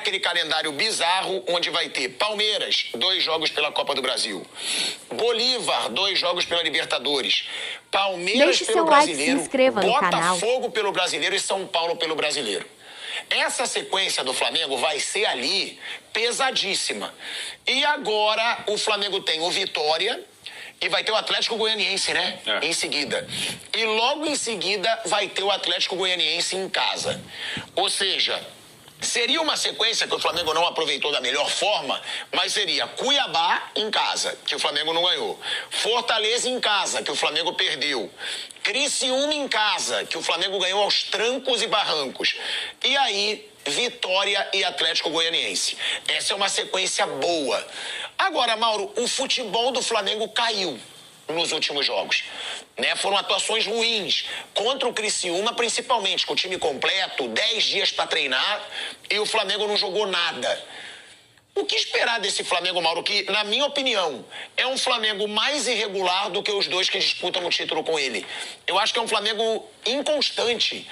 aquele calendário bizarro onde vai ter Palmeiras, 2 jogos pela Copa do Brasil. Bolívar, 2 jogos pela Libertadores. Palmeiras Deixe pelo seu like, Brasileiro, se inscreva no canal. Botafogo pelo Brasileiro e São Paulo pelo Brasileiro. Essa sequência do Flamengo vai ser ali pesadíssima. E agora o Flamengo tem o Vitória e vai ter o Atlético Goianiense, né? Em seguida. E logo em seguida vai ter o Atlético Goianiense em casa. Ou seja, seria uma sequência que o Flamengo não aproveitou da melhor forma, mas seria Cuiabá em casa, que o Flamengo não ganhou. Fortaleza em casa, que o Flamengo perdeu. Criciúma em casa, que o Flamengo ganhou aos trancos e barrancos. E aí, Vitória e Atlético Goianiense. Essa é uma sequência boa. Agora, Mauro, o futebol do Flamengo caiu nos últimos jogos, né? Foram atuações ruins contra o Criciúma, principalmente com o time completo, 10 dias para treinar, e o Flamengo não jogou nada. O que esperar desse Flamengo, Mauro, que, na minha opinião, é um Flamengo mais irregular do que os dois que disputam o título com ele? Eu acho que é um Flamengo inconstante.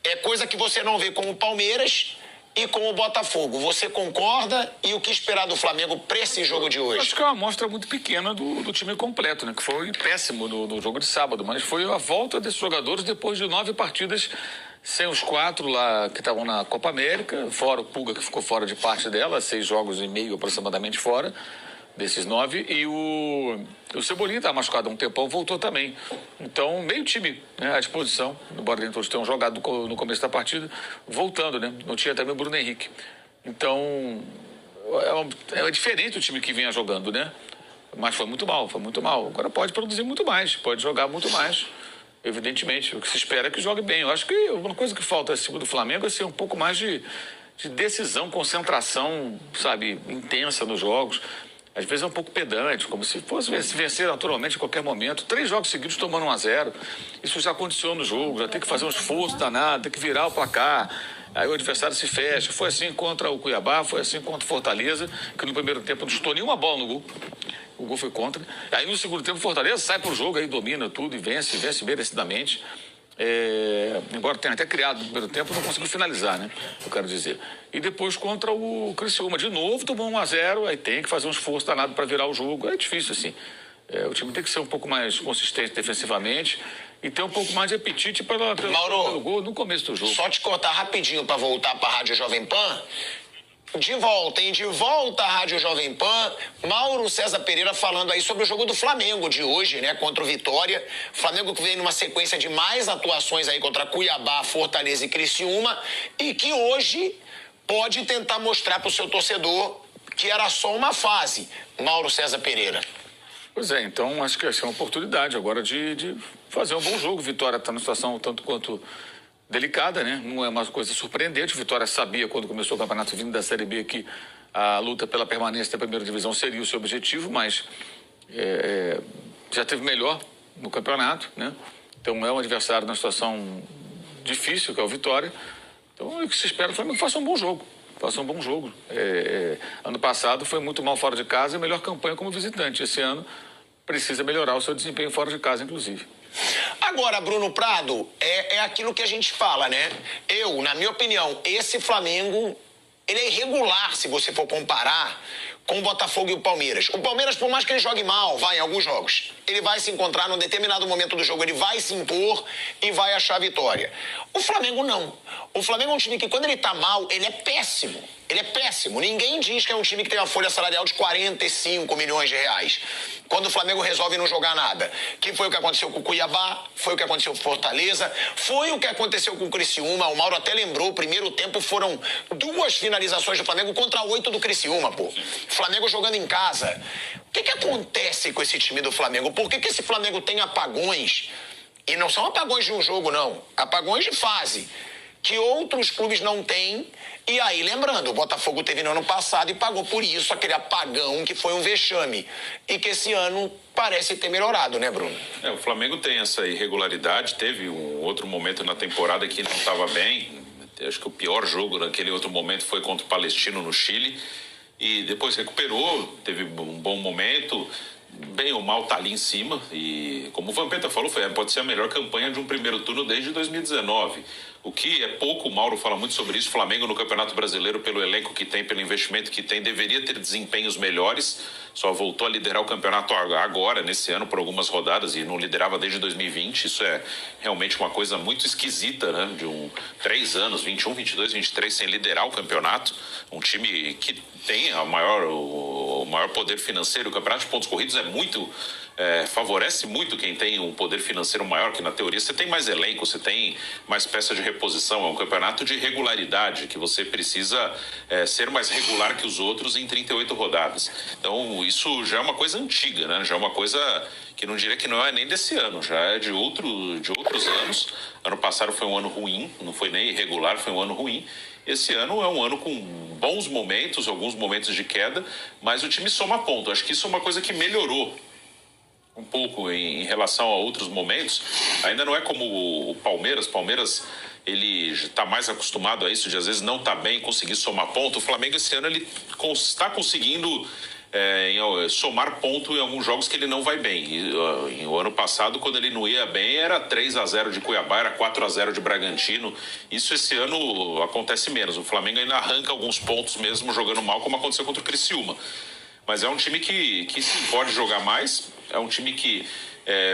É coisa que você não vê com o Palmeiras e com o Botafogo. Você concorda? E o que esperar do Flamengo para esse jogo de hoje? Acho que é uma amostra muito pequena do time completo, né? Que foi péssimo no jogo de sábado, mas foi a volta desses jogadores depois de 9 partidas sem os 4 lá que estavam na Copa América, fora o Pulga, que ficou fora de parte dela, 6 jogos e meio aproximadamente fora desses 9, e o Cebolinha estava machucado há um tempão, voltou também. Então, meio time, né, à disposição, embora nem todos tenham jogado no começo da partida, voltando, né? Não tinha também o Bruno Henrique. Então, é diferente o time que vinha jogando, né? Mas foi muito mal, foi muito mal. Agora pode produzir muito mais, pode jogar muito mais, evidentemente. O que se espera é que jogue bem. Eu acho que uma coisa que falta acima do Flamengo é ser um pouco mais de decisão, concentração, sabe, intensa nos jogos. Às vezes é um pouco pedante, como se fosse vencer naturalmente a qualquer momento. 3 jogos seguidos tomando 1-0. Isso já aconteceu no jogo, já tem que fazer um esforço danado, tem que virar o placar. Aí o adversário se fecha. Foi assim contra o Cuiabá, foi assim contra o Fortaleza, que no primeiro tempo não chutou nenhuma bola no gol. O gol foi contra. Aí no segundo tempo o Fortaleza sai pro jogo, aí domina tudo e vence merecidamente. Embora tenha até criado no primeiro tempo, não conseguiu finalizar, né? Eu quero dizer. E depois contra o Criciúma, de novo, tomou 1-0, aí tem que fazer um esforço danado para virar o jogo. É difícil, assim. O time tem que ser um pouco mais consistente defensivamente e ter um pouco mais de apetite pelo gol no começo do jogo. Só te cortar rapidinho para voltar para a Rádio Jovem Pan. De volta, hein? De volta à Rádio Jovem Pan, Mauro César Pereira falando aí sobre o jogo do Flamengo de hoje, né? Contra o Vitória. Flamengo que vem numa sequência de mais atuações aí contra Cuiabá, Fortaleza e Criciúma, e que hoje pode tentar mostrar para o seu torcedor que era só uma fase. Mauro César Pereira. Pois é, então acho que essa é uma oportunidade agora de fazer um bom jogo. Vitória está numa situação tanto quanto delicada, né? Não é uma coisa surpreendente. Vitória sabia, quando começou o campeonato vindo da Série B, que a luta pela permanência da primeira divisão seria o seu objetivo, mas já teve melhor no campeonato, né? Então é um adversário numa situação difícil, que é o Vitória. Então o que se espera é que o Flamengo faça um bom jogo. Faça um bom jogo. Ano passado foi muito mal fora de casa e melhor campanha como visitante. Esse ano precisa melhorar o seu desempenho fora de casa, inclusive. Agora, Bruno Prado, é aquilo que a gente fala, né? Na minha opinião, esse Flamengo, ele é irregular se você for comparar com o Botafogo e o Palmeiras. O Palmeiras, por mais que ele jogue mal, vai em alguns jogos, ele vai se encontrar num determinado momento do jogo, ele vai se impor e vai achar a vitória. O Flamengo não. O Flamengo é um time que, quando ele tá mal, ele é péssimo. Ele é péssimo. Ninguém diz que é um time que tem uma folha salarial de 45 milhões de reais. Quando o Flamengo resolve não jogar nada. Que foi o que aconteceu com o Cuiabá, foi o que aconteceu com o Fortaleza, foi o que aconteceu com o Criciúma. O Mauro até lembrou, o primeiro tempo foram 2 finalizações do Flamengo contra 8 do Criciúma, pô. Flamengo jogando em casa. O que acontece com esse time do Flamengo? Por que esse Flamengo tem apagões? E não são apagões de um jogo, não. Apagões de fase. Que outros clubes não têm. E aí, lembrando, o Botafogo teve no ano passado e pagou por isso aquele apagão que foi um vexame. E que esse ano parece ter melhorado, né, Bruno? O Flamengo tem essa irregularidade. Teve um outro momento na temporada que não estava bem. Acho que o pior jogo naquele outro momento foi contra o Palestino no Chile. E depois recuperou, teve um bom momento. bem ou mal, tá ali em cima. E, como o Vampeta falou, pode ser a melhor campanha de um primeiro turno desde 2019. O que é pouco, o Mauro fala muito sobre isso. O Flamengo no Campeonato Brasileiro, pelo elenco que tem, pelo investimento que tem, deveria ter desempenhos melhores. Só voltou a liderar o campeonato agora, nesse ano, por algumas rodadas, e não liderava desde 2020. Isso é realmente uma coisa muito esquisita, né? De 3 anos, 21, 22, 23, sem liderar o campeonato. Um time que tem o maior poder financeiro. O campeonato de pontos corridos favorece muito quem tem um poder financeiro maior, que na teoria você tem mais elenco, você tem mais peças de reposição. É um campeonato de regularidade, que você precisa ser mais regular que os outros em 38 rodadas. Então isso já é uma coisa antiga, né? Já é uma coisa que não diria que não é nem desse ano, já é de outros anos. Ano passado foi um ano ruim, não foi nem irregular, foi um ano ruim. Esse ano é um ano com bons momentos, alguns momentos de queda, mas o time soma ponto. Acho que isso é uma coisa que melhorou um pouco em relação a outros momentos. Ainda não é como o Palmeiras. Palmeiras, ele está mais acostumado a isso, de às vezes não estar bem, conseguir somar ponto. O Flamengo esse ano ele está conseguindo somar ponto em alguns jogos que ele não vai bem. E o ano passado, quando ele não ia bem, era 3-0 de Cuiabá, era 4-0 de Bragantino. Isso esse ano acontece menos. O Flamengo ainda arranca alguns pontos mesmo jogando mal, como aconteceu contra o Criciúma. Mas é um time que sim, pode jogar mais. É um time que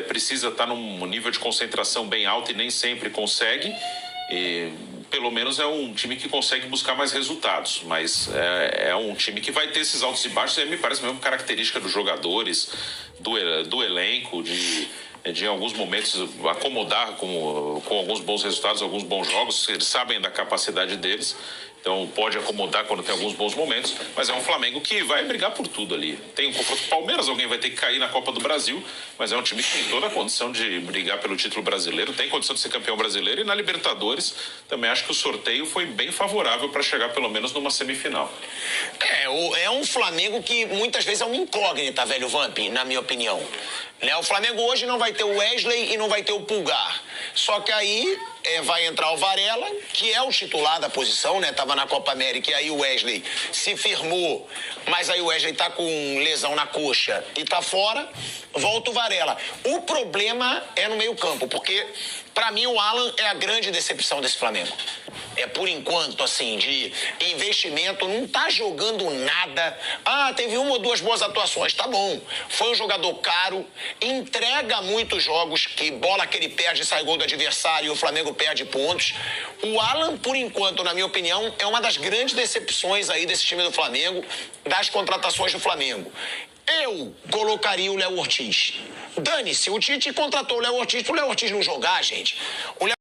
precisa estar num nível de concentração bem alto e nem sempre consegue. E, pelo menos é um time que consegue buscar mais resultados. Mas é um time que vai ter esses altos e baixos. E me parece mesmo característica dos jogadores, do elenco, de em alguns momentos acomodar com alguns bons resultados, alguns bons jogos. Eles sabem da capacidade deles. Então pode acomodar quando tem alguns bons momentos, mas é um Flamengo que vai brigar por tudo ali. Tem um confronto com o Palmeiras, alguém vai ter que cair na Copa do Brasil, mas é um time que tem toda a condição de brigar pelo título brasileiro, tem condição de ser campeão brasileiro, e na Libertadores também acho que o sorteio foi bem favorável para chegar pelo menos numa semifinal. É um Flamengo que muitas vezes é uma incógnita, velho Vamp, na minha opinião. O Flamengo hoje não vai ter o Wesley e não vai ter o Pulgar. Só que aí vai entrar o Varela, que é o titular da posição, né? Tava na Copa América e aí o Wesley se firmou, mas aí o Wesley tá com lesão na coxa e tá fora. Volta o Varela. O problema é no meio-campo, porque pra mim o Alan é a grande decepção desse Flamengo. Por enquanto, assim, de investimento, não tá jogando nada. Teve uma ou duas boas atuações, tá bom. Foi um jogador caro, entrega muitos jogos, que bola que ele perde, sai gol do adversário e o Flamengo perde pontos. O Alan, por enquanto, na minha opinião, é uma das grandes decepções aí desse time do Flamengo, das contratações do Flamengo. Eu colocaria o Léo Ortiz. Dane-se, o Tite contratou o Léo Ortiz pro Léo Ortiz não jogar, gente. O Léo